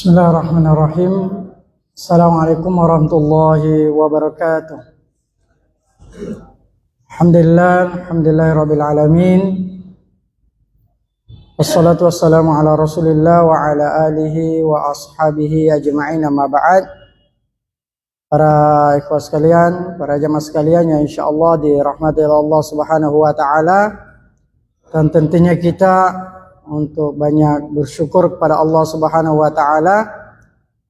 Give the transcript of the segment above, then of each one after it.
Bismillahirrahmanirrahim. Assalamualaikum warahmatullahi wabarakatuh. Alhamdulillahirabbil alamin. Wassalatu wassalamu ala Rasulillah wa ala alihi wa ashabihi ajma'in, amma ba'd. Para ikhwah sekalian, para jamaah sekalian yang insyaallah dirahmati Allah Subhanahu wa taala, dan tentunya kita untuk banyak bersyukur kepada Allah Subhanahu wa taala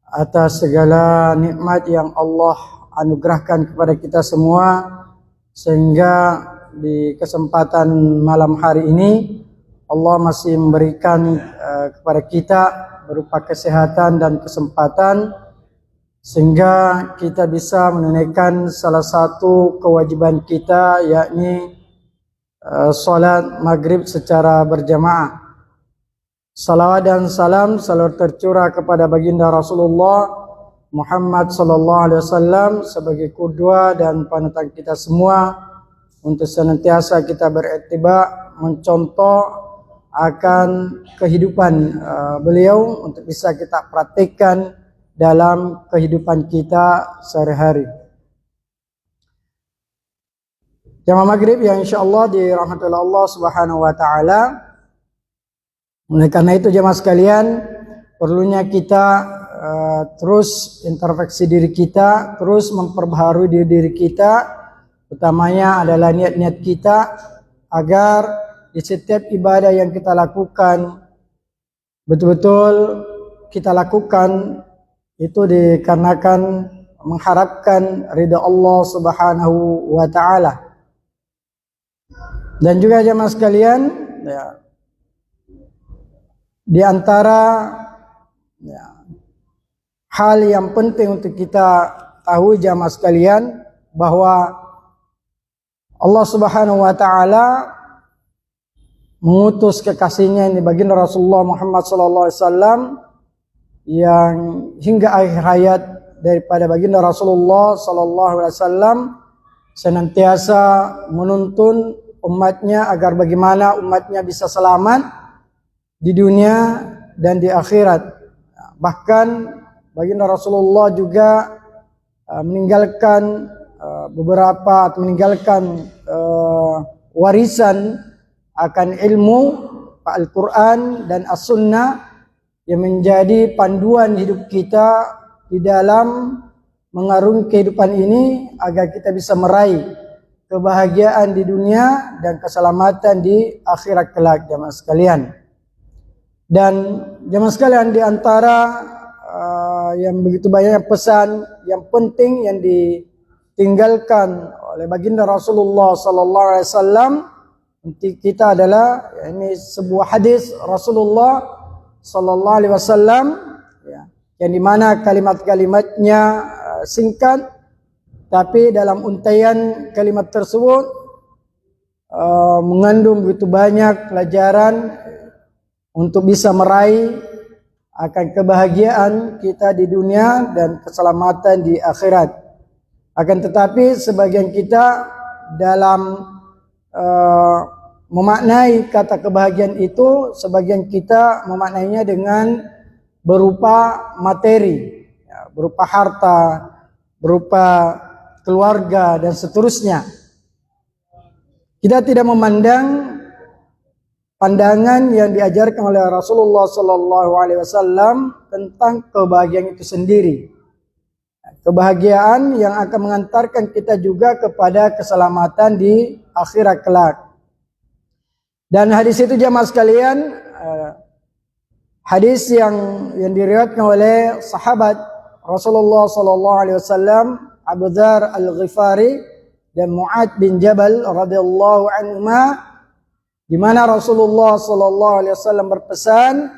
atas segala nikmat yang Allah anugerahkan kepada kita semua, sehingga di kesempatan malam hari ini Allah masih memberikan kepada kita berupa kesehatan dan kesempatan, sehingga kita bisa menunaikan salah satu kewajiban kita, yakni salat maghrib secara berjamaah. Salawat dan salam selalu tercurah kepada baginda Rasulullah Muhammad sallallahu alaihi wasallam sebagai qudwah dan panutan kita semua, untuk senantiasa kita berittiba, mencontoh akan kehidupan beliau untuk bisa kita praktikkan dalam kehidupan kita sehari-hari. Jamaah maghrib yang insyaallah dirahmati Allah Subhanahu wa taala. Oleh karena itu jemaah sekalian, perlunya kita terus introspeksi diri kita, terus memperbaharui diri kita, utamanya adalah niat-niat kita, agar di setiap ibadah yang kita lakukan betul-betul kita lakukan itu dikarenakan mengharapkan ridha Allah Subhanahu wa taala. Dan juga jemaah sekalian, ya, di antara hal yang penting untuk kita tahu jamaah sekalian, bahwa Allah Subhanahu wa taala mengutus kekasihnya ini baginda Rasulullah Muhammad sallallahu alaihi wasallam, yang hingga akhir hayat daripada baginda Rasulullah sallallahu alaihi wasallam senantiasa menuntun umatnya agar bagaimana umatnya bisa selamat di dunia dan di akhirat. Bahkan baginda Rasulullah juga meninggalkan beberapa atau meninggalkan warisan akan ilmu Al-Quran dan As-Sunnah yang menjadi panduan hidup kita di dalam mengarungi kehidupan ini, agar kita bisa meraih kebahagiaan di dunia dan keselamatan di akhirat kelak jemaah sekalian. Dan jemaah sekalian, di antara yang begitu banyak pesan yang penting yang ditinggalkan oleh baginda Rasulullah sallallahu alaihi wasallam untuk kita adalah ini sebuah hadis Rasulullah sallallahu alaihi wasallam, yang dimana kalimat-kalimatnya singkat, tapi dalam untaian kalimat tersebut mengandung begitu banyak pelajaran untuk bisa meraih akan kebahagiaan kita di dunia dan keselamatan di akhirat. Akan tetapi sebagian kita dalam memaknai kata kebahagiaan itu, sebagian kita memaknainya dengan berupa materi, berupa harta, berupa keluarga dan seterusnya. Kita tidak memandang pandangan yang diajarkan oleh Rasulullah sallallahu alaihi wasallam tentang kebahagiaan itu sendiri. Kebahagiaan yang akan mengantarkan kita juga kepada keselamatan di akhirat kelak. Dan hadis itu jamaah sekalian, hadis yang diriwayatkan oleh sahabat Rasulullah sallallahu alaihi wasallam Abu Dzar Al-Ghifari dan Mu'adz bin Jabal radhiyallahu anhuma, di mana Rasulullah sallallahu alaihi wasallam berpesan,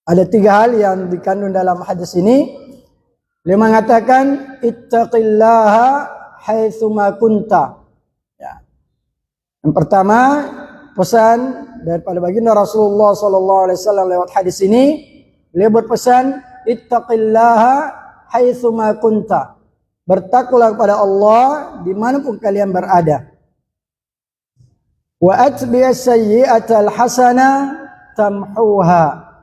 ada 3 hal yang dikandung dalam hadis ini. Beliau mengatakan, ittaqillaha haitsuma kunta. Ya. Yang pertama, pesan daripada baginda Rasulullah sallallahu alaihi wasallam lewat hadis ini, beliau berpesan, ittaqillaha haitsuma kunta. Bertakwalah kepada Allah dimanapun kalian berada. Wa atbi'as sayyi'atal hasana tamhuha.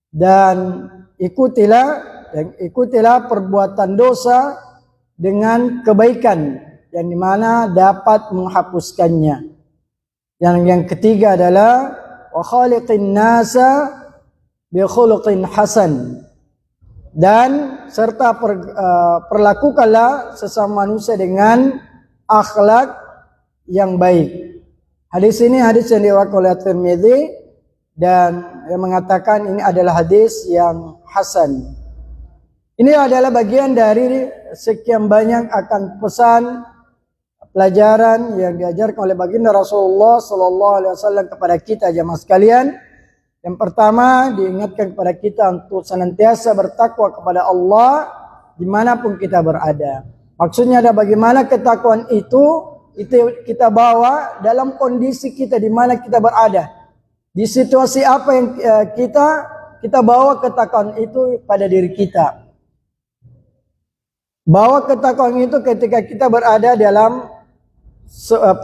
dan ikutilah perbuatan dosa dengan kebaikan yang dimana dapat menghapuskannya. Yang ketiga adalah wa khaliqin nasa bi khuluqin hasan, dan serta perlakukanlah sesama manusia dengan akhlak yang baik. Hadis ini hadis yang diriwayatkan oleh Tirmidzi dan yang mengatakan ini adalah hadis yang hasan. Ini adalah bagian dari sekian banyak akan pesan pelajaran yang diajarkan oleh baginda Rasulullah sallallahu alaihi wasallam kepada kita jemaah sekalian. Yang pertama, diingatkan kepada kita untuk senantiasa bertakwa kepada Allah dimanapun kita berada. Maksudnya ada bagaimana ketakwaan itu kita bawa dalam kondisi kita di mana kita berada. Di situasi apa yang kita bawa ketakwaan itu pada diri kita. Bawa ketakwaan itu ketika kita berada dalam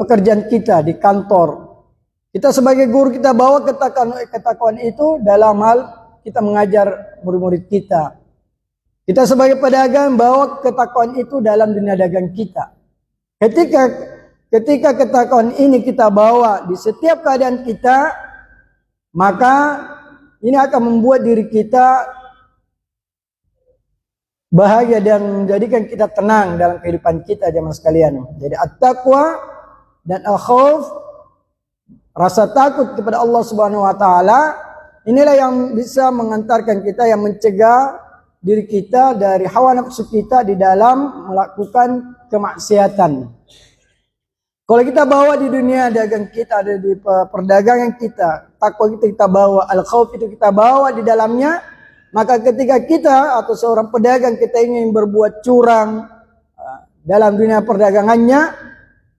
pekerjaan kita di kantor. Kita sebagai guru, kita bawa ketakwaan itu dalam hal kita mengajar murid-murid kita. Kita sebagai pedagang bawa ketakwaan itu dalam dunia dagang kita. Ketika ketakwaan ini kita bawa di setiap keadaan kita, maka ini akan membuat diri kita bahagia dan menjadikan kita tenang dalam kehidupan kita jemaah sekalian. Jadi at-taqwa dan al-khauf, rasa takut kepada Allah Subhanahu wa taala, inilah yang bisa mengantarkan kita, yang mencegah diri kita dari hawa nafsu kita di dalam melakukan kemaksiatan. Kalau kita bawa di dunia dagang kita, ada di perdagangan kita, takwa kita bawa, al-khauf itu kita bawa di dalamnya, maka ketika kita atau seorang pedagang kita ingin berbuat curang dalam dunia perdagangannya,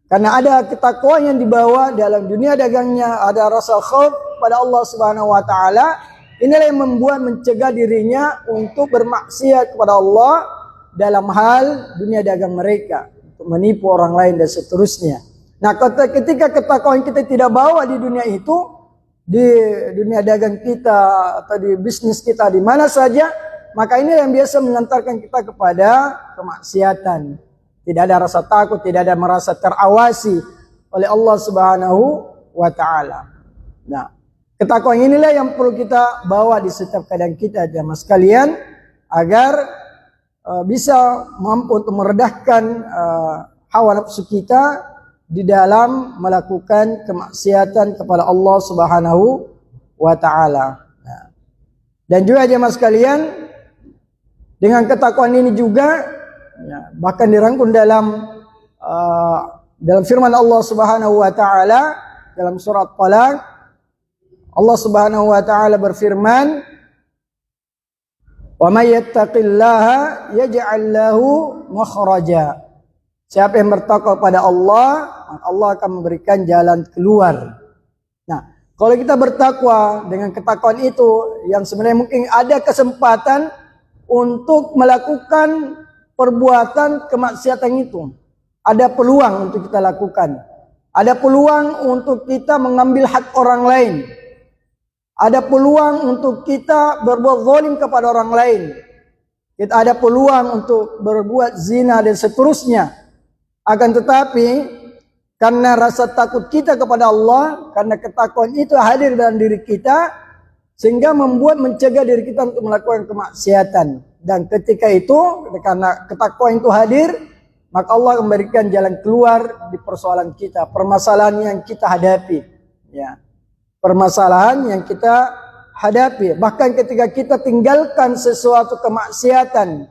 karena ada ketakwaan yang dibawa dalam dunia dagangnya, ada rasa khauf pada Allah Subhanahu wa taala, inilah yang membuat mencegah dirinya untuk bermaksiat kepada Allah dalam hal dunia dagang mereka, untuk menipu orang lain dan seterusnya. Nah, ketika ketakwaan kita tidak bawa di dunia itu, di dunia dagang kita atau di bisnis kita, di mana saja, maka ini yang biasa mengantarkan kita kepada kemaksiatan. Tidak ada rasa takut, tidak ada merasa terawasi oleh Allah Subhanahu wa taala. Nah, ketakwaan inilah yang perlu kita bawa di setiap keadaan kita jemaah sekalian, agar bisa mampu untuk meredahkan hawa nafsu kita di dalam melakukan kemaksiatan kepada Allah Subhanahu wa taala. Nah, dan juga jemaah sekalian, dengan ketakwaan ini juga bahkan dirangkum dalam firman Allah Subhanahu wa taala dalam surat Talaq. Allah Subhanahu wa taala berfirman, "Wa may yattaqillaha yaj'al lahu makhraja." Siapa yang bertakwa pada Allah, Allah akan memberikan jalan keluar. Nah, kalau kita bertakwa dengan ketakwaan itu, yang sebenarnya mungkin ada kesempatan untuk melakukan perbuatan kemaksiatan itu, ada peluang untuk kita lakukan. Ada peluang untuk kita mengambil hak orang lain. Ada peluang untuk kita berbuat zalim kepada orang lain. Kita ada peluang untuk berbuat zina dan seterusnya. Akan tetapi, karena rasa takut kita kepada Allah, karena ketakwaan itu hadir dalam diri kita, sehingga membuat mencegah diri kita untuk melakukan kemaksiatan. Dan ketika itu, karena ketakwaan itu hadir, maka Allah memberikan jalan keluar di persoalan kita, permasalahan yang kita hadapi. Ya, permasalahan yang kita hadapi. Bahkan ketika kita tinggalkan sesuatu kemaksiatan,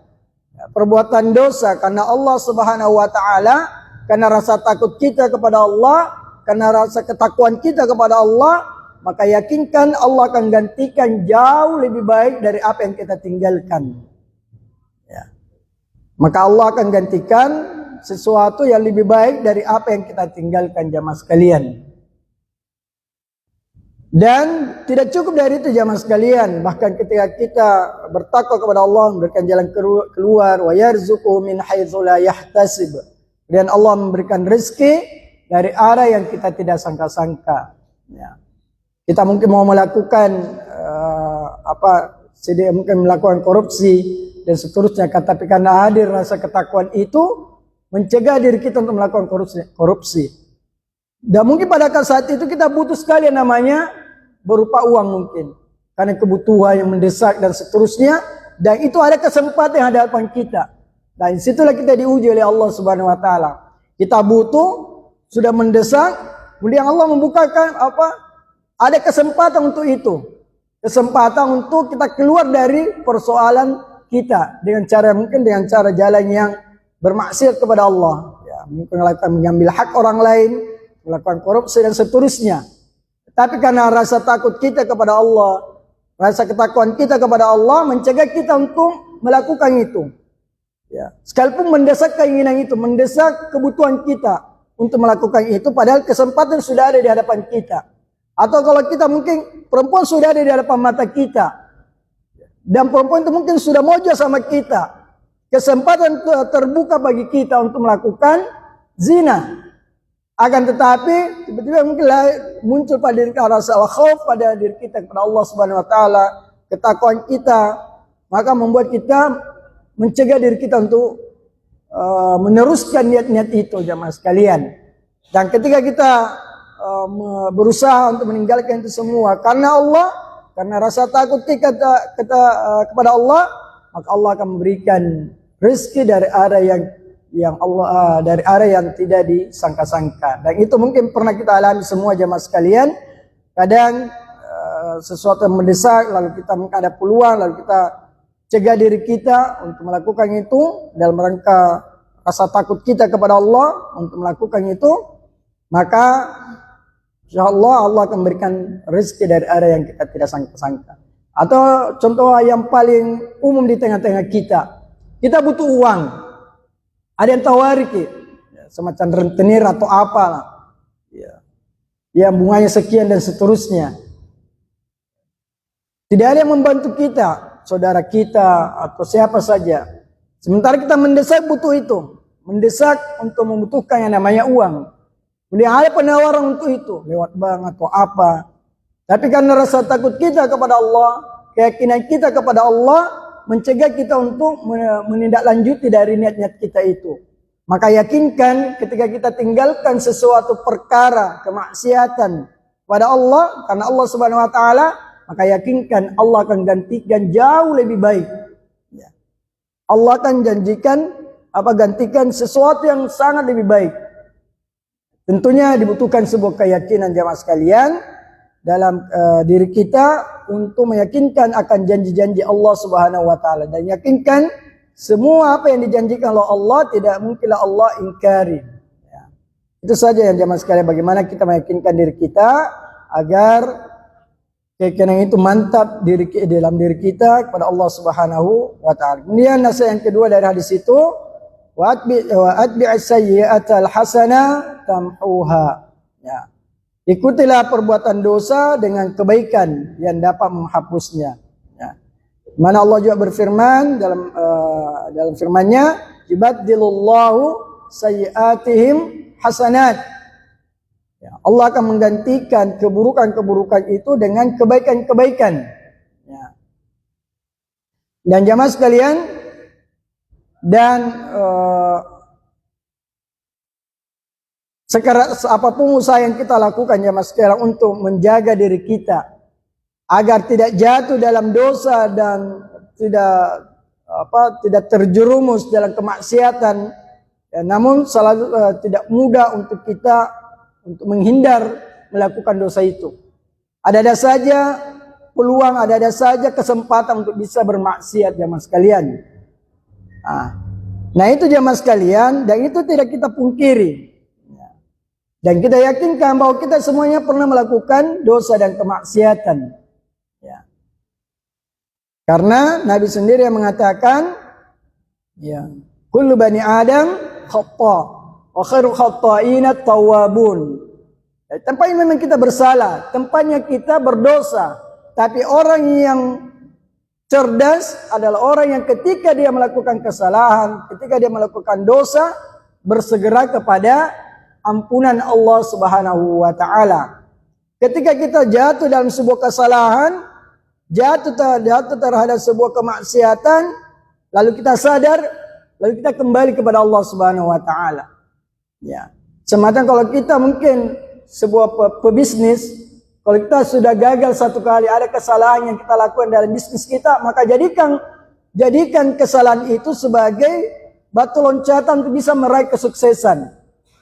perbuatan dosa, karena Allah Subhanahu wa taala, karena rasa takut kita kepada Allah, karena rasa ketakwaan kita kepada Allah, maka yakinkan Allah akan gantikan jauh lebih baik dari apa yang kita tinggalkan. Ya. Maka Allah akan gantikan sesuatu yang lebih baik dari apa yang kita tinggalkan jamaah sekalian. Dan tidak cukup dari itu jamaah sekalian, bahkan ketika kita bertakwa kepada Allah, memberikan jalan keluar, wa yarzuquhu min haitsu la yahtasib. Dan Allah memberikan rezeki dari arah yang kita tidak sangka-sangka. Ya. Kita mungkin mau melakukan dia mungkin melakukan korupsi dan seterusnya. Tapi karena hadir rasa ketakwaan itu mencegah diri kita untuk melakukan korupsi. Dan mungkin pada saat itu kita butuh sekali yang namanya berupa uang mungkin. Karena kebutuhan yang mendesak dan seterusnya. Dan itu ada kesempatan yang ada di hadapan kita. Dan situlah kita diuji oleh Allah Subhanahu Wa Taala. Kita butuh, sudah mendesak, kemudian Allah membukakan ada kesempatan untuk itu. Kesempatan untuk kita keluar dari persoalan kita dengan cara mungkin dengan cara jalan yang bermaksiat kepada Allah. Ya, mungkin mengambil hak orang lain, melakukan korupsi dan seterusnya. Tapi karena rasa takut kita kepada Allah, rasa ketakuan kita kepada Allah mencegah kita untuk melakukan itu. Ya, sekalipun mendesak keinginan itu, mendesak kebutuhan kita untuk melakukan itu, padahal kesempatan sudah ada di hadapan kita. Atau kalau kita mungkin perempuan sudah ada di hadapan mata kita, dan perempuan itu mungkin sudah moja sama kita, kesempatan terbuka bagi kita untuk melakukan zina. Akan tetapi tiba-tiba mungkin muncul pada diri kita rasa khauf pada diri kita kepada Allah Subhanahu Wa Taala, ketakuan kita, maka membuat kita mencegah diri kita untuk meneruskan niat-niat itu, jamaah sekalian. Dan ketika kita berusaha untuk meninggalkan itu semua karena Allah, karena rasa takut kita kepada Allah, maka Allah akan memberikan rezeki dari arah yang Allah dari arah yang tidak disangka-sangka. Dan itu mungkin pernah kita alami semua jamaah sekalian. Kadang sesuatu yang mendesak, lalu kita mungkin ada peluang, lalu kita cegah diri kita untuk melakukan itu dalam rangka rasa takut kita kepada Allah untuk melakukan itu, maka insyaallah Allah akan memberikan rezeki dari arah yang kita tidak sangka-sangka. Atau contoh yang paling umum di tengah-tengah kita butuh uang. Ada yang tawari semacam rentenir atau apalah. Ya, bunganya sekian dan seterusnya. Tidak ada yang membantu kita, saudara kita atau siapa saja. Sementara kita mendesak butuh itu, mendesak untuk membutuhkan yang namanya uang. Kemudian ada penawaran untuk itu lewat bank atau apa. Tapi karena rasa takut kita kepada Allah, keyakinan kita kepada Allah mencegah kita untuk menindaklanjuti dari niat-niat kita itu. Maka yakinkan ketika kita tinggalkan sesuatu perkara kemaksiatan pada Allah karena Allah Subhanahu Wa Taala, maka yakinkan Allah akan gantikan jauh lebih baik. Ya. Allah akan gantikan sesuatu yang sangat lebih baik. Tentunya dibutuhkan sebuah keyakinan jamaah sekalian dalam diri kita untuk meyakinkan akan janji-janji Allah Subhanahu Wa Taala dan yakinkan semua apa yang dijanjikan oleh Allah tidak mungkinlah Allah ingkari. Ya. Itu saja yang jamaah sekalian, bagaimana kita meyakinkan diri kita agar keyakinan itu mantap dalam diri kita kepada Allah Subhanahu Wa Taala. Kemudian nasihat yang kedua dari hadis itu, wa atbi'is sayyi'atal hasanah tamhuha. Ya. Ikutilah perbuatan dosa dengan kebaikan yang dapat menghapusnya. Ya. Mana Allah juga berfirman dalam firman-Nya, "Yubaddilullahu sayyi'atihim hasanat." Ya, Allah akan menggantikan keburukan-keburukan itu dengan kebaikan-kebaikan. Ya. Dan jamaah sekalian, dan sekarang apapun usaha yang kita lakukan jamaah sekalian untuk menjaga diri kita agar tidak jatuh dalam dosa dan tidak terjerumus dalam kemaksiatan, ya, namun selalu tidak mudah untuk kita untuk menghindar melakukan dosa itu. Ada saja peluang, ada saja kesempatan untuk bisa bermaksiat jamaah sekalian. Nah itu jamaah sekalian, dan itu tidak kita pungkiri. Dan kita yakinkan bahwa kita semuanya pernah melakukan dosa dan kemaksiatan. Ya. Karena Nabi sendiri yang mengatakan, ya, kullu bani Adam khata, wa khairu khata'ina tawwabun. Ya, tempatnya memang kita bersalah, tempatnya kita berdosa. Tapi orang yang cerdas adalah orang yang ketika dia melakukan kesalahan, ketika dia melakukan dosa, bersegera kepada ampunan Allah Subhanahu Wa Taala. Ketika kita jatuh dalam sebuah kesalahan, jatuh terhadap sebuah kemaksiatan, lalu kita sadar, lalu kita kembali kepada Allah Subhanahu wa taala. Ya. Semacam kalau kita mungkin sebuah pebisnis, kalau kita sudah gagal satu kali, ada kesalahan yang kita lakukan dalam bisnis kita, maka jadikan kesalahan itu sebagai batu loncatan untuk bisa meraih kesuksesan.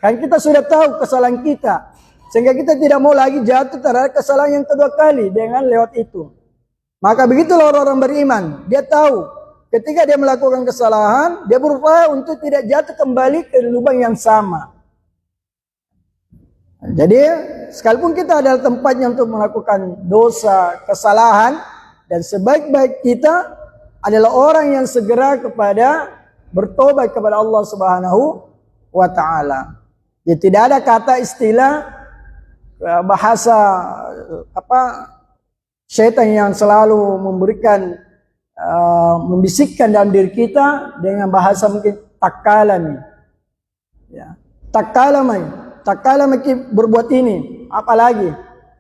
Kan kita sudah tahu kesalahan kita, sehingga kita tidak mau lagi jatuh terhadap kesalahan yang kedua kali dengan lewat itu. Maka begitulah orang-orang beriman, dia tahu ketika dia melakukan kesalahan, dia berupaya untuk tidak jatuh kembali ke lubang yang sama. Jadi sekalipun kita adalah tempatnya untuk melakukan dosa, kesalahan, dan sebaik-baik kita adalah orang yang segera kepada bertobat kepada Allah Subhanahu wa taala. Jadi tidak ada kata istilah bahasa syaitan yang selalu memberikan membisikkan dalam diri kita dengan bahasa mungkin takalami. Ya, takalami berbuat ini, apalagi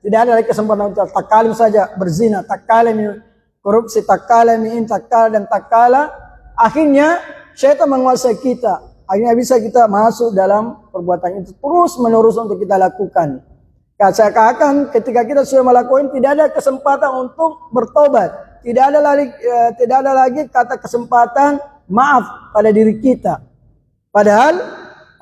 tidak ada lagi kesempatan untuk takalim saja, berzina, takalami korupsi, takalami in, dan takala. Akhirnya syaitan menguasai kita. Akhirnya bisa kita masuk dalam perbuatan itu terus menerus untuk kita lakukan. Seakan-akan ketika kita sudah melakukan, tidak ada kesempatan untuk bertobat. Tidak ada lagi kata kesempatan maaf pada diri kita. Padahal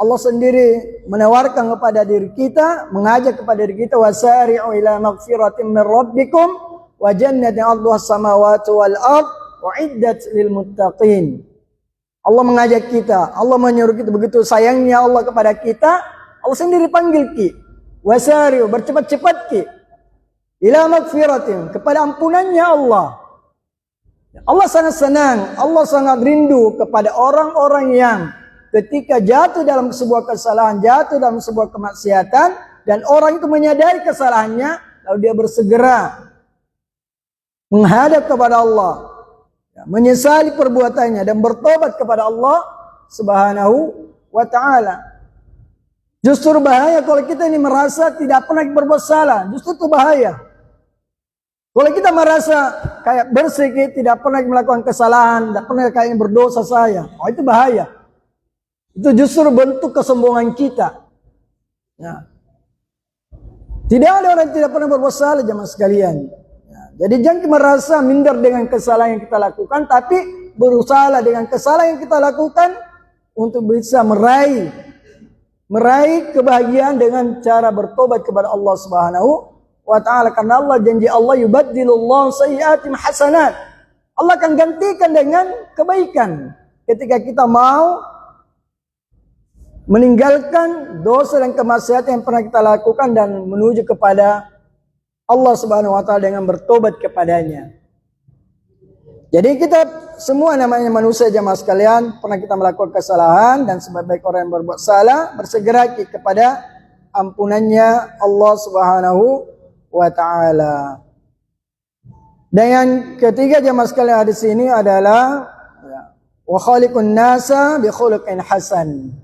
Allah sendiri menawarkan kepada diri kita, mengajak kepada diri kita, wasari'u ila maghfiratin min rabbikum wa jannatin 'arduha as-samawati wal ard u'iddat lil muttaqin. Allah mengajak kita, Allah menyuruh kita, begitu sayangnya Allah kepada kita, Allah sendiri panggil kita. Wasari'u, bercepat-cepat ki ila maghfiratin, kepada ampunannya Allah. Allah sangat senang, Allah sangat rindu kepada orang-orang yang ketika jatuh dalam sebuah kesalahan, jatuh dalam sebuah kemaksiatan, dan orang itu menyadari kesalahannya, lalu dia bersegera menghadap kepada Allah, menyesali perbuatannya dan bertobat kepada Allah Subhanahu wa taala. Justru bahaya kalau kita ini merasa tidak pernah berbuat salah. Justru itu bahaya. Kalau kita merasa kayak bersih, tidak pernah melakukan kesalahan, tidak pernah kayak berdosa saya, itu bahaya. Itu justru bentuk kesombongan kita. Ya. Tidak ada orang yang tidak pernah berbuat salah, jemaah sekalian. Ya. Jadi jangan merasa minder dengan kesalahan yang kita lakukan, tapi berusaha dengan kesalahan yang kita lakukan untuk bisa meraih kebahagiaan dengan cara bertobat kepada Allah Subhanahu wa taala. Karena Allah janji, Allah yubaddilullahu sayyi'atim hasanat. Allah akan gantikan dengan kebaikan ketika kita mau meninggalkan dosa dan kemaksiatan yang pernah kita lakukan dan menuju kepada Allah Subhanahu wa taala dengan bertobat kepadanya. Jadi kita semua namanya manusia, jemaah sekalian, pernah kita melakukan kesalahan, dan sebaik-baik orang yang berbuat salah bersegera kepada ampunannya Allah Subhanahu wa taala. Dan yang ketiga, jemaah sekalian, di sini adalah wa khaliqun nasa bi khuluqin hasan.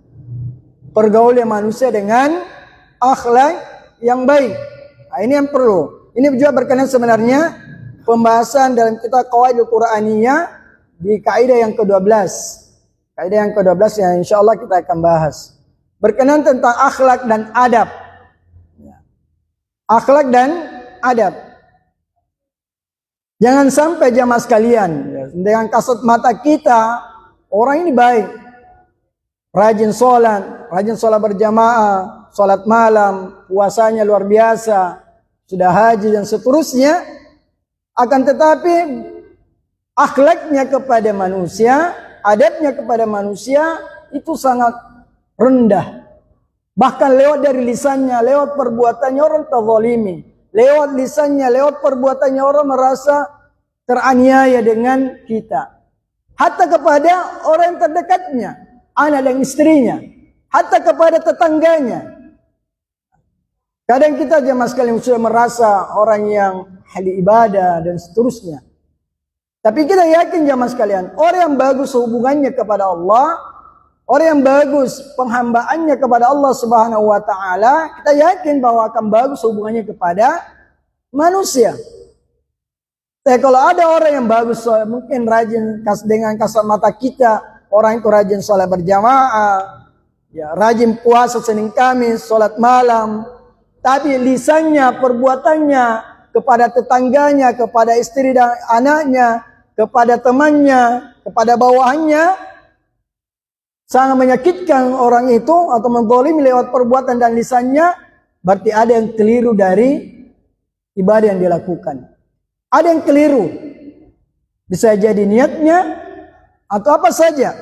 Pergaulan manusia dengan akhlak yang baik. Nah, ini yang perlu. Ini juga berkenaan sebenarnya pembahasan dalam kitab Qawaidul Qur'aniyah di kaidah yang ke-12. Kaidah yang ke-12 yang insyaallah kita akan bahas. Berkenaan tentang akhlak dan adab. Akhlak dan adab. Jangan sampai jamaah sekalian, dengan kasat mata kita, orang ini baik, rajin sholat berjamaah, sholat malam, puasanya luar biasa, sudah haji dan seterusnya. Akan tetapi akhlaknya kepada manusia, adabnya kepada manusia itu sangat rendah. Bahkan lewat dari lisannya, lewat perbuatannya orang terzalimi. Lewat lisannya, lewat perbuatannya orang merasa teraniaya dengan kita. Hatta kepada orang yang terdekatnya, anak dan istrinya. Hatta kepada tetangganya. Kadang kita jemaah sekalian sudah merasa orang yang ahli ibadah dan seterusnya. Tapi kita yakin jemaah sekalian, orang yang bagus hubungannya kepada Allah, orang yang bagus penghambaannya kepada Allah Subhanahu wa taala, kita yakin bahwa akan bagus hubungannya kepada manusia. Tapi kalau ada orang yang bagus sholat, mungkin rajin dengan kasat mata kita, orang itu rajin sholat berjamaah, ya, rajin puasa Senin Kamis, sholat malam, tapi lisannya, perbuatannya kepada tetangganya, kepada istri dan anaknya, kepada temannya, kepada bawahannya, sangat menyakitkan orang itu atau menzalimi lewat perbuatan dan lisannya, berarti ada yang keliru dari ibadah yang dilakukan. Ada yang keliru. Bisa jadi niatnya atau apa saja.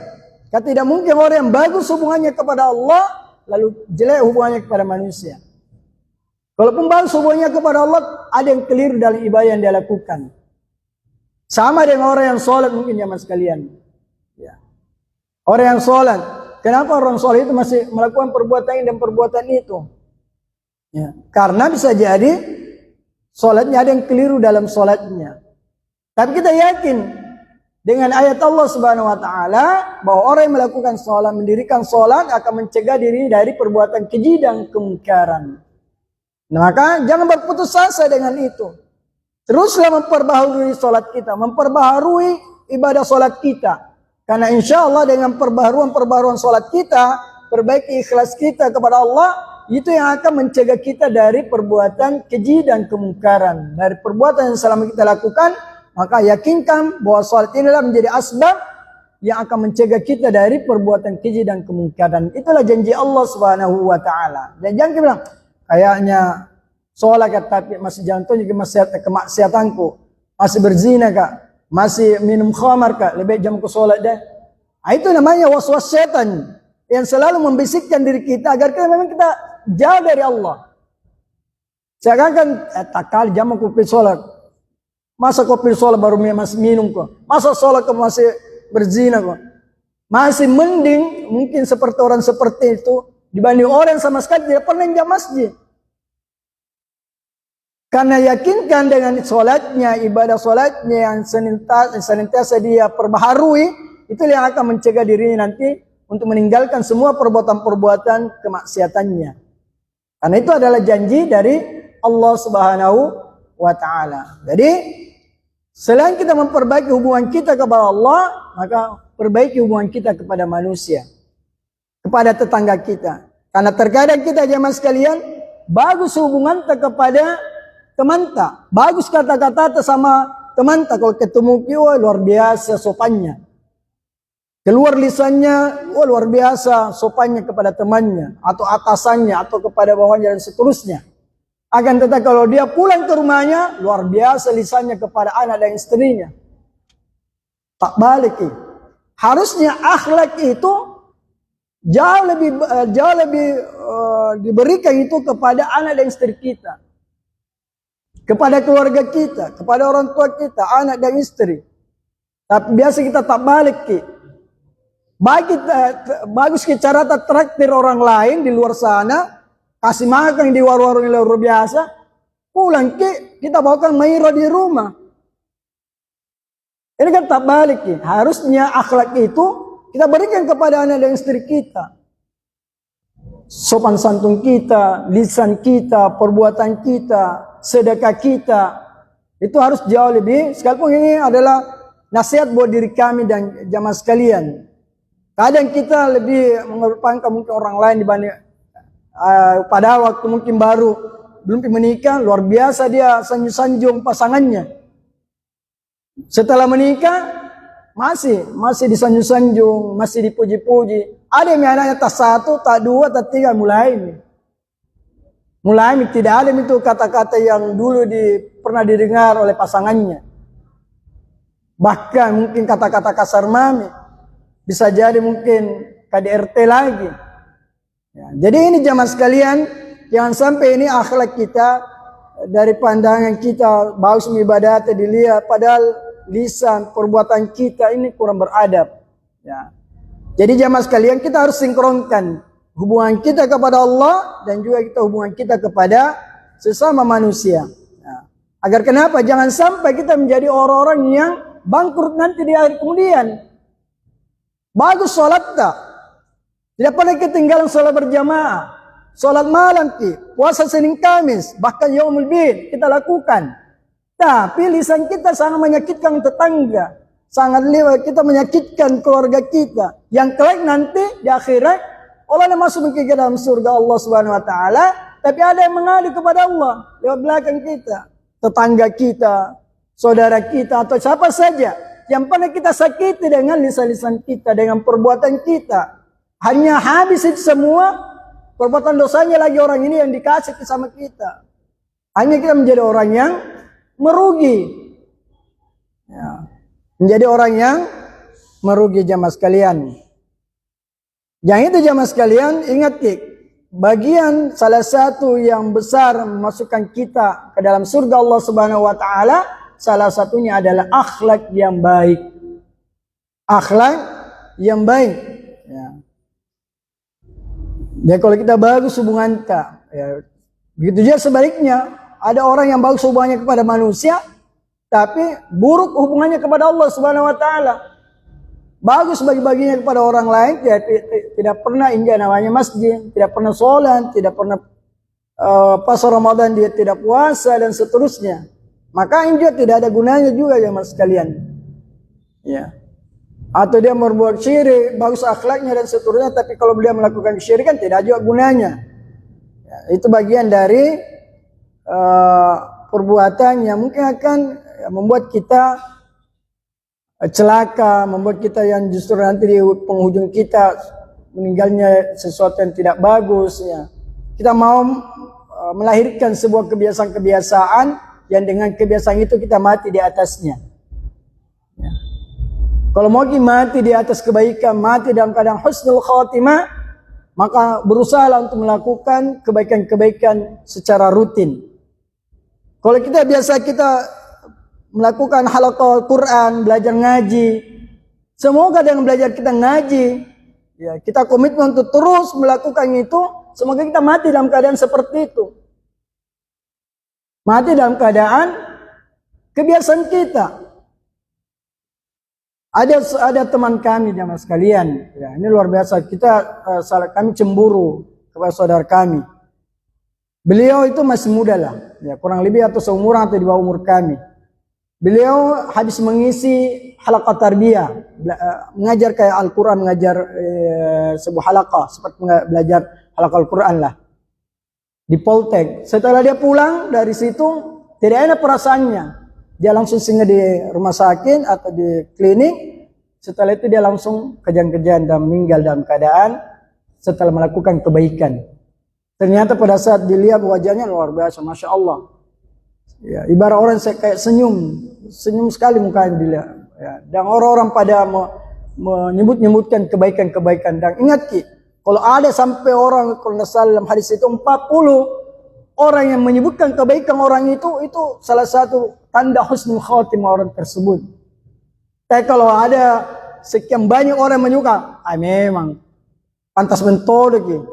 Karena tidak mungkin orang yang bagus hubungannya kepada Allah lalu jelek hubungannya kepada manusia. Kalaupun bagus hubungannya kepada Allah, ada yang keliru dalam ibadah yang dia lakukan. Sama dengan orang yang sholat mungkin jamaah sekalian. Ya. Orang yang sholat, kenapa orang sholat itu masih melakukan perbuatan ini dan perbuatan itu? Ya. Karena bisa jadi sholatnya ada yang keliru dalam sholatnya. Tapi kita yakin dengan ayat Allah Subhanahu Wa Taala bahwa orang yang melakukan sholat, mendirikan sholat akan mencegah dirinya dari perbuatan keji dan kemungkaran. Nah, maka jangan berputus asa dengan itu. Teruslah memperbaharui sholat kita, memperbaharui ibadah sholat kita. Karena insya Allah dengan perbaharuan sholat kita, perbaiki ikhlas kita kepada Allah, itu yang akan mencegah kita dari perbuatan keji dan kemungkaran. Dari perbuatan yang selama kita lakukan, maka yakinkan bahwa sholat inilah menjadi asbab yang akan mencegah kita dari perbuatan keji dan kemungkaran. Itulah janji Allah Subhanahu Wa Taala. Dan jangan kita bilang, kayaknya sholat tapi masih jantung juga masih kemaksiatanku, masih berzina kak, masih minum khamar kak, lebih jam ke sholat dah. Nah, itu namanya waswas setan yang selalu membisikkan diri kita agar kita memang kita jauh dari Allah. Seakan-akan tak kali jam kopi sholat, masa kopi sholat baru masih minum kok, masa sholat kok masih berzina kok. Masih mending mungkin seperti orang seperti itu dibanding orang sama sekali tidak pernah jam masjid. Karena yakinkan dengan sholatnya, ibadah sholatnya yang senantiasa dia perbaharui, itu yang akan mencegah dirinya nanti untuk meninggalkan semua perbuatan-perbuatan kemaksiatannya. Karena itu adalah janji dari Allah Subhanahu Wa Taala. Jadi selain kita memperbaiki hubungan kita kepada Allah, maka perbaiki hubungan kita kepada manusia, kepada tetangga kita. Karena terkadang kita jemaah sekalian, bagus hubungan kita kepada teman tak, bagus kata-kata sama teman tak, kalau ketemu kita luar biasa sopannya, keluar lisannya luar biasa sopannya kepada temannya atau atasannya atau kepada bawahnya dan seterusnya. Akan tetapi kalau dia pulang ke rumahnya luar biasa lisannya kepada anak dan istrinya, tak balik. Harusnya akhlak itu jauh lebih diberikan itu kepada anak dan istri kita, kepada keluarga kita, kepada orang tua kita, anak dan istri. Tapi biasa kita tak balik. Bagus cara tak traktir orang lain di luar sana, kasih makan di warung-warung yang luar biasa, pulang kita bawakan mairo di rumah. Ini kan tak balik. Harusnya akhlak itu kita berikan kepada anak dan istri kita. Sopan santun kita, lisan kita, perbuatan kita, sedekah kita, itu harus jauh lebih. Sekalipun ini adalah nasihat buat diri kami dan jamaah sekalian. Kadang kita lebih mengedepankan mungkin orang lain dibanding pada waktu mungkin baru belum menikah, luar biasa dia sanjung-sanjung pasangannya. Setelah menikah masih disanjung-sanjung, masih dipuji-puji. Ada yang anaknya tak satu, tak dua, tak tiga, mulai tidak ada itu kata-kata yang dulu pernah didengar oleh pasangannya. Bahkan mungkin kata-kata kasar mami, bisa jadi mungkin KDRT lagi. Ya, jadi ini jamaah sekalian, jangan sampai ini akhlak kita dari pandangan kita bagus ibadatnya dilihat, padahal lisan perbuatan kita ini kurang beradab. Ya. Jadi jamaah sekalian, kita harus sinkronkan hubungan kita kepada Allah dan juga hubungan kita kepada sesama manusia. Ya. Agar kenapa? Jangan sampai kita menjadi orang-orang yang bangkrut nanti di akhir kemudian. Bagus sholat tak? Tidak pernah ketinggalan sholat berjamaah, sholat malam, puasa Senin Kamis, bahkan Yaumul Bid kita lakukan. Tapi lisan kita sangat menyakitkan tetangga, sangat lewat kita menyakitkan keluarga kita. Yang kelak nanti di akhirat Allah yang masuk ke dalam surga Allah Subhanahu wa taala, tapi ada yang mengadu kepada Allah lewat belakang kita, tetangga kita, saudara kita atau siapa saja yang pernah kita sakiti dengan lisan-lisan kita, dengan perbuatan kita. Hanya habis itu semua, perbuatan dosanya lagi orang ini yang dikasih sama kita. Hanya kita menjadi orang yang merugi. Ya. Menjadi orang yang merugi jamaah sekalian. Yang itu jamaah sekalian, ingat bagian salah satu yang besar memasukkan kita ke dalam surga Allah Subhanahu wa taala, salah satunya adalah akhlak yang baik. Akhlak yang baik. Ya. Dan kalau kita bagus hubungan kita, ya, begitu juga sebaliknya. Ada orang yang bagus hubungannya kepada manusia, tapi buruk hubungannya kepada Allah Subhanahu wa taala. Bagus bagi-baginya kepada orang lain, tidak pernah injak namanya masjid, tidak pernah sholat, tidak pernah pas Ramadan dia tidak puasa dan seterusnya. Maka injak tidak ada gunanya juga ya mas sekalian. Ya. Atau dia berbuat syirik, bagus akhlaknya dan seterusnya, tapi kalau dia melakukan kesyirikan tidak juga gunanya. Ya, itu bagian dari perbuatan yang mungkin akan membuat kita celaka, membuat kita yang justru nanti di penghujung kita meninggalnya sesuatu yang tidak bagus. Ya. Kita mau melahirkan sebuah kebiasaan-kebiasaan yang dengan kebiasaan itu kita mati di atasnya. Ya. Kalau mau mati di atas kebaikan, mati dalam keadaan husnul khatimah, maka berusaha untuk melakukan kebaikan-kebaikan secara rutin. Kalau kita biasa melakukan halaqah Quran, belajar ngaji, semoga dengan belajar kita ngaji, ya, kita komitmen untuk terus melakukan itu, semoga kita mati dalam keadaan seperti itu. Mati dalam keadaan kebiasaan kita. Ada teman kami jamaah sekalian, ya, ini luar biasa. Kami cemburu kepada saudara kami. Beliau itu masih muda lah, ya, kurang lebih atau seumuran atau di bawah umur kami. Beliau habis mengisi halaqah tarbiyah, mengajar kayak Al-Quran, mengajar sebuah halaqah, seperti belajar halaqah Al-Quran lah. Di Poltek. Setelah dia pulang dari situ, tidak enak perasaannya. Dia langsung singgah di rumah sakit atau di klinik. Setelah itu dia langsung kejang-kejang dan meninggal dalam keadaan setelah melakukan kebaikan. Ternyata pada saat dilihat wajahnya luar biasa, Masya Allah. Ya, ibarat orang kayak senyum sekali mukanya dilihat. Ya, dan orang-orang pada menyebutkan kebaikan-kebaikan. Dan ingat kalau ada sampai orang, kalau dalam hadis itu 40 orang yang menyebutkan kebaikan orang itu salah satu tanda husnul khatimah orang tersebut. Tapi kalau ada sekian banyak orang yang menyuka, memang pantas mentodok gitu.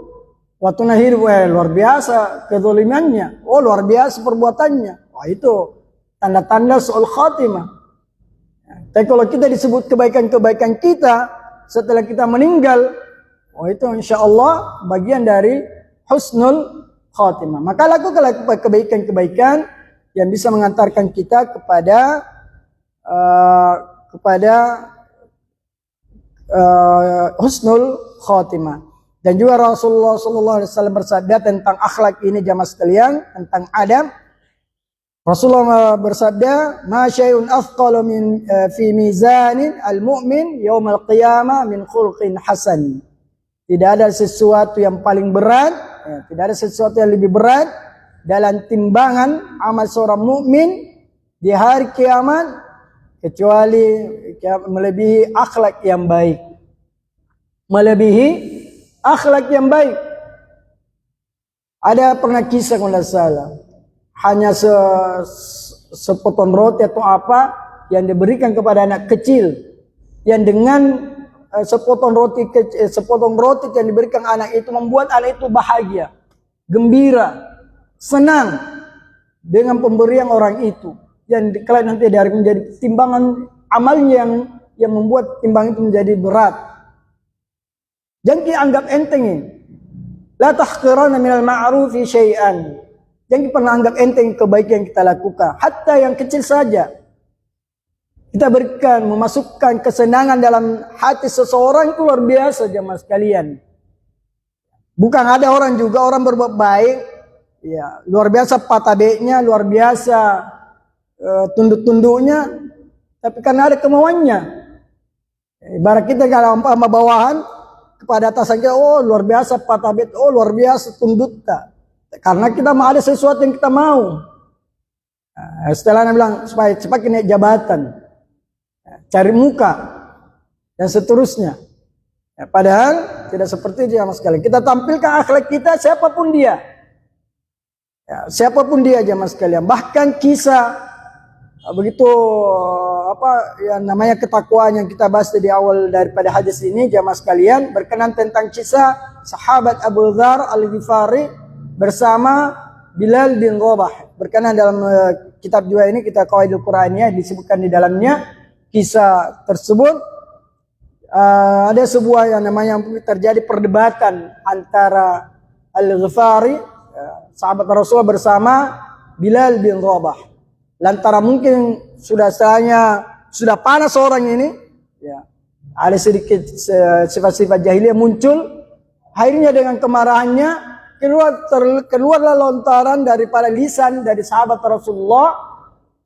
Waktu hidup, luar biasa kezalimannya, luar biasa perbuatannya. Wah, itu tanda-tanda soal khatimah. Tapi kalau kita disebut kebaikan-kebaikan kita setelah kita meninggal, itu insya Allah bagian dari husnul khatimah. Maka lakukanlah kebaikan-kebaikan yang bisa mengantarkan kita kepada husnul khatimah. Dan juga Rasulullah SAW bersabda tentang akhlak ini jamaah sekalian, tentang adab. Rasulullah bersabda, "Ma syai'un athqalu min fi mizanin al-mu'min yaumal qiyamah min khulqin hasan." Tidak ada sesuatu yang paling berat, tidak ada sesuatu yang lebih berat dalam timbangan amal seorang mukmin di hari kiamat kecuali melebihi akhlak yang baik. Melebihi akhlak yang baik. Ada pernah kisah kalau tidak salah, hanya sepotong roti atau apa yang diberikan kepada anak kecil, yang dengan sepotong roti yang diberikan anak itu membuat anak itu bahagia, gembira, senang dengan pemberian orang itu, yang kelak nanti dari menjadi timbangan amalnya yang membuat timbang itu menjadi berat. Jangan dianggap enteng. La tahqirana minal ma'rufi syai'an. Jangan pernah anggap enteng kebaikan yang kita lakukan. Hatta yang kecil saja. Kita berikan, memasukkan kesenangan dalam hati seseorang itu luar biasa jemaah sekalian. Bukan ada orang juga orang berbuat baik, ya luar biasa patabeknya, luar biasa tunduk-tunduknya, tapi karena ada kemauannya. Ibarat kita kalau sama bawahan kepada atasan kita, oh luar biasa patabek, oh luar biasa tunduk tak. Karena kita mau ada sesuatu yang kita mau. Setelahnya bilang supaya cepat naik jabatan, cari muka dan seterusnya. Padahal tidak seperti itu jamaah sekalian. Kita tampilkan akhlak kita siapapun dia. Siapapun dia jamaah sekalian. Bahkan kisah begitu yang namanya ketakwaan yang kita bahas di awal daripada hadis ini jamaah sekalian, berkenan tentang kisah sahabat Abu Dzar Al-Ghifari bersama Bilal bin Rabah. Berkenan dalam kitab juga ini, kita Qawaidul Quraniyah, disebutkan di dalamnya kisah tersebut. Ada sebuah yang namanya terjadi perdebatan antara Al-Ghifari, sahabat Rasulullah, bersama Bilal bin Rabah. Lantaran mungkin sudah panas orang ini, ya, ada sedikit sifat-sifat jahiliyah muncul. Akhirnya dengan kemarahannya keluarlah lontaran daripada lisan dari sahabat Rasulullah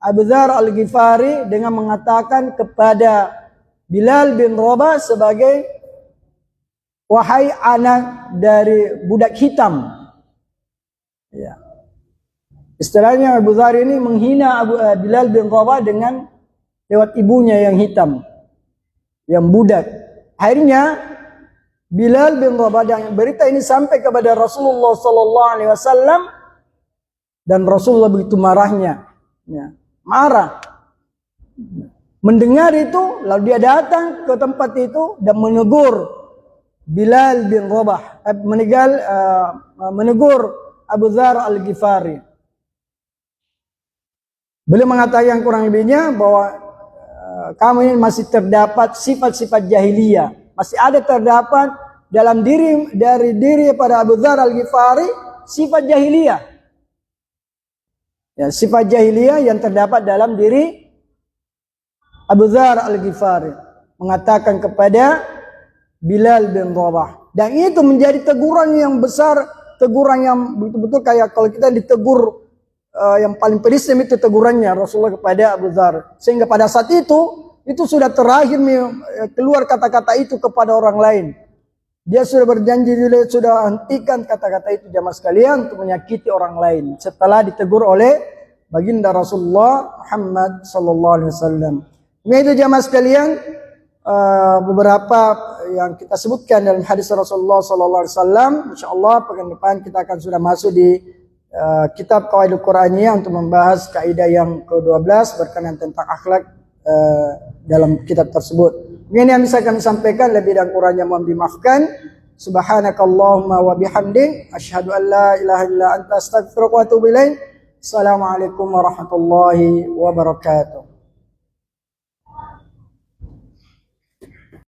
Abu Dzar Al-Ghifari dengan mengatakan kepada Bilal bin Rabah sebagai, wahai anak dari budak hitam. Ya. Istilahnya Abu Dzar ini menghina Bilal bin Rabah dengan lewat ibunya yang hitam, yang budak. Akhirnya Bilal bin Rabah, dan berita ini sampai kepada Rasulullah sallallahu alaihi wasallam, dan Rasulullah begitu marahnya, ya, marah. Mendengar itu, lalu dia datang ke tempat itu dan menegur Bilal bin Rabah, menegur Abu Dzar Al-Ghifari. Beliau mengatakan kurang lebihnya bahwa kamu ini masih terdapat sifat-sifat jahiliyah, masih ada terdapat dalam diri pada Abu Dzar Al-Ghifari sifat jahiliyah. Ya, sifat jahiliyah yang terdapat dalam diri Abu Dzar Al-Ghifari, mengatakan kepada Bilal bin Rabah. Dan itu menjadi teguran yang besar, teguran yang betul-betul kayak kalau kita ditegur, yang paling pedis itu tegurannya Rasulullah kepada Abu Dzar. Sehingga pada saat itu sudah terakhir keluar kata-kata itu kepada orang lain. Dia sudah berjanji, sudah hentikan kata-kata itu jamaah sekalian untuk menyakiti orang lain setelah ditegur oleh baginda Rasulullah Muhammad sallallahu alaihi wasallam. Ini itu jamaah sekalian beberapa yang kita sebutkan dalam hadis Rasulullah sallallahu alaihi wasallam. Insyaallah pekan depan kita akan sudah masuk di kitab Qawaidul Quraniyah untuk membahas kaidah yang ke-12 berkenaan tentang akhlak dalam kitab tersebut. Ini yang bisa kami sampaikan, lebih dan kurangnya mohon dimaafkan. Subhanakallahumma wa bihamdik, asyhadu an la ilaha illa anta, astaghfiruka wa atubu ilaik. Assalamualaikum warahmatullahi wabarakatuh.